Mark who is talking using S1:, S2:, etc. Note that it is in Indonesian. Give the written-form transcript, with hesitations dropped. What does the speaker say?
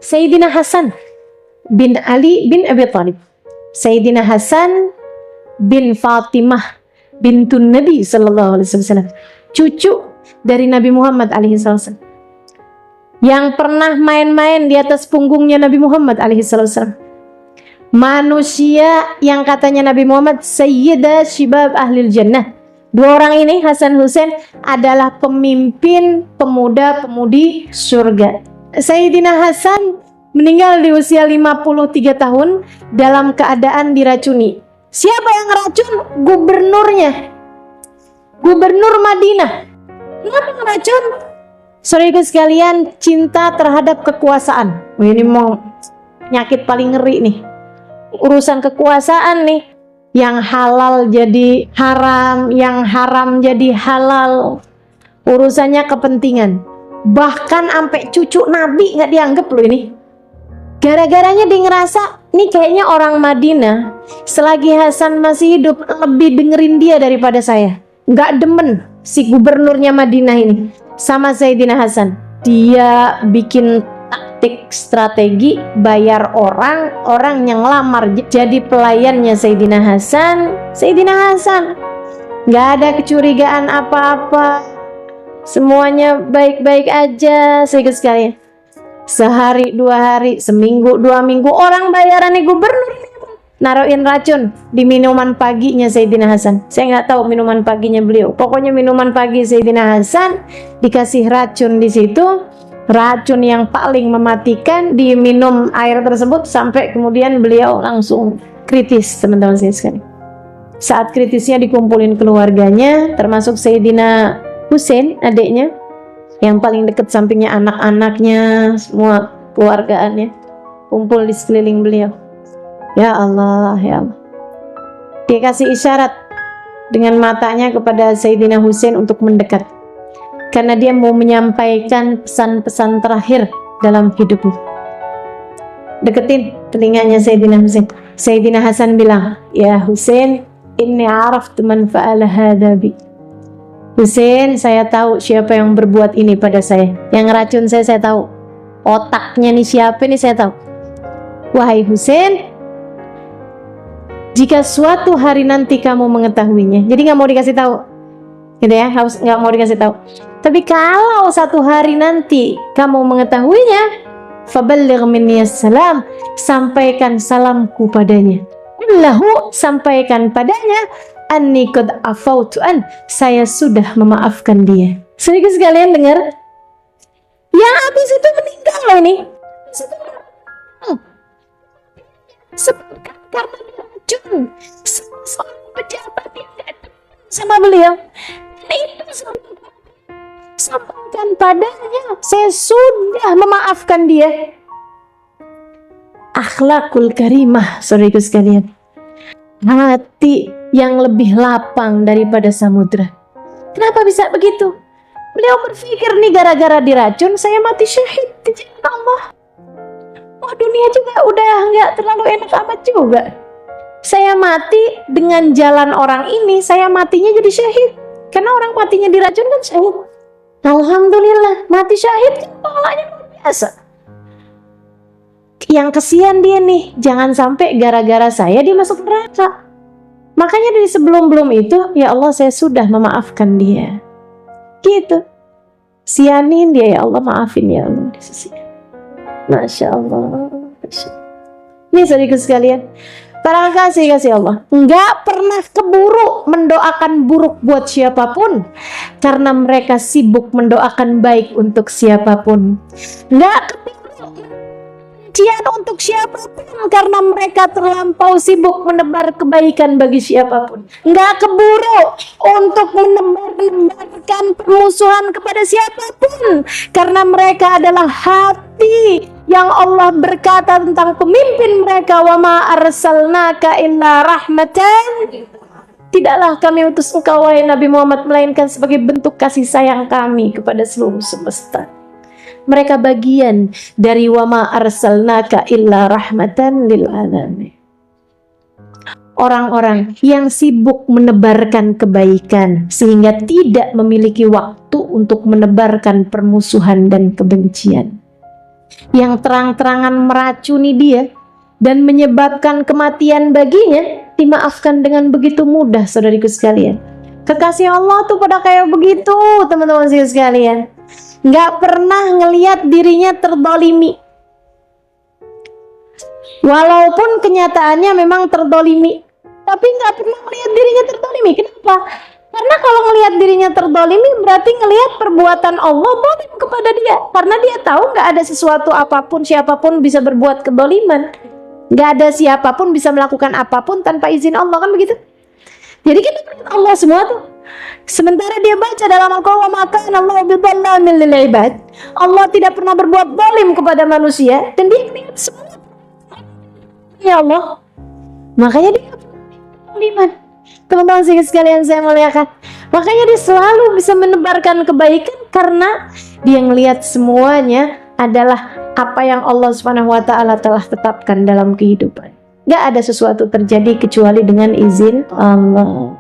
S1: Sayyidina Hasan bin Ali bin Abi Thalib, Sayyidina Hasan bin Fatimah bintun Nabi sallallahu alaihi wasallam, cucu dari Nabi Muhammad alaihi wasallam, yang pernah main-main di atas punggungnya Nabi Muhammad alaihi wasallam. Manusia yang katanya Nabi Muhammad Sayyidah Syibab Ahlil Jannah. Dua orang ini, Hasan Husain, adalah pemimpin pemuda-pemudi surga. Sayyidina Hasan meninggal di usia 53 tahun dalam keadaan diracuni. Siapa yang ngeracun? Gubernurnya, gubernur Madinah. Kenapa ngeracun? Saudaraku sekalian, cinta terhadap kekuasaan. Ini mau penyakit paling ngeri nih. Urusan kekuasaan nih, yang halal jadi haram, yang haram jadi halal. Urusannya kepentingan. Bahkan sampai cucu Nabi nggak dianggap loh ini. Gara-garanya dia ngerasa, nih kayaknya orang Madinah selagi Hasan masih hidup lebih dengerin dia daripada saya. Nggak demen si gubernurnya Madinah ini sama Sayyidina Hasan. Dia bikin taktik strategi, bayar orang yang ngelamar jadi pelayannya Sayyidina Hasan. Sayyidina Hasan nggak ada kecurigaan apa-apa, semuanya baik-baik aja. Saudara sekalian, sehari, 2 hari, seminggu, 2 minggu, orang bayarannya gubernur naruhin racun di minuman paginya Sayyidina Hasan. Saya nggak tahu minuman paginya beliau, pokoknya minuman pagi Sayyidina Hasan dikasih racun di situ. Racun yang paling mematikan diminum air tersebut sampai kemudian beliau langsung kritis, teman-teman saya sekalian. Saat kritisnya dikumpulin keluarganya, termasuk Sayyidina Husain, adiknya, yang paling dekat, sampingnya anak-anaknya, semua keluargaannya kumpul di sekeliling beliau. Ya Allah, ya Allah. Dia kasih isyarat dengan matanya kepada Sayyidina Husain untuk mendekat, karena dia mau menyampaikan pesan-pesan terakhir dalam hidupnya. Deketin telinganya Sayyidina Husain. Sayyidina Hasan bilang, ya Husain, inni araftu man fa'ala hadha bi. Husain, saya tahu siapa yang berbuat ini pada saya. Yang racun saya tahu. Otaknya nih siapa nih saya tahu. Wahai Husain, jika suatu hari nanti kamu mengetahuinya, jadi nggak mau dikasih tahu, gitu ya, harus nggak mau dikasih tahu. Tapi kalau satu hari nanti kamu mengetahuinya, faballigh minni salam, sampaikan salamku padanya. Lahu, sampaikan padanya, anni qad afautu an, saya sudah memaafkan dia. Saudara sekalian dengar, yang habis itu meninggal loh ini. Sebutkan karena diracun seorang pejabat yang datang sama beliau. Itu sampaikan padanya, saya sudah memaafkan dia. Akhlakul karimah, saudaraku sekalian. Hati yang lebih lapang daripada samudra. Kenapa bisa begitu? Beliau berpikir nih, gara-gara diracun saya mati syahid di jalan Allah. Wah, dunia juga udah nggak terlalu enak amat juga. Saya mati dengan jalan orang ini, saya matinya jadi syahid. Karena orang matinya diracun kan syahid. Alhamdulillah, mati syahid kan pahalanya luar biasa. Yang kesian dia nih, jangan sampai gara-gara saya dia masuk neraka. Makanya dari sebelum-belum itu, ya Allah, saya sudah memaafkan dia. Gitu. Sianin dia, ya Allah, maafin ya Allah. Masya Allah. Ini saudaraku sekalian, para kasih Allah, nggak pernah keburu mendoakan buruk buat siapapun, karena mereka sibuk mendoakan baik untuk siapapun. Nggak keburu kebencian untuk siapapun, karena mereka terlampau sibuk menebar kebaikan bagi siapapun. Nggak keburu untuk menebarkan permusuhan kepada siapapun, karena mereka adalah hati yang Allah berkata tentang pemimpin mereka, wa ma arsalnaka illa rahmatan, tidaklah kami utus engkau wahai Nabi Muhammad melainkan sebagai bentuk kasih sayang kami kepada seluruh semesta. Mereka bagian dari wa ma arsalnaka illa rahmatan lil alamin. orang-orang yang sibuk menebarkan kebaikan sehingga tidak memiliki waktu untuk menebarkan permusuhan dan kebencian, yang terang-terangan meracuni dia dan menyebabkan kematian baginya, dimaafkan dengan begitu mudah. Saudariku sekalian, kekasih Allah tuh pada kayak begitu, teman-teman sekalian. Nggak pernah ngelihat dirinya terdolimi, walaupun kenyataannya memang terdolimi, tapi nggak pernah melihat dirinya terdolimi. Kenapa? Karena kalau ngelihat dirinya terdolimi berarti ngelihat perbuatan Allah dolim kepada dia, karena dia tahu nggak ada sesuatu apapun, siapapun bisa berbuat kedoliman, nggak ada siapapun bisa melakukan apapun tanpa izin Allah, kan begitu? Jadi kita melihat Allah semua tuh. Sementara dia baca dalam Al-Quran, maka Allah bidzallamin lil ibad, Allah tidak pernah berbuat zalim kepada manusia, dan dia melihat semua ya Allah, makanya dia iman. Teman-teman sekalian saya muliakan, makanya dia selalu bisa menebarkan kebaikan karena dia ngelihat semuanya adalah apa yang Allah Subhanahu wa taala telah tetapkan dalam kehidupan. Gak ada sesuatu terjadi kecuali dengan izin Allah.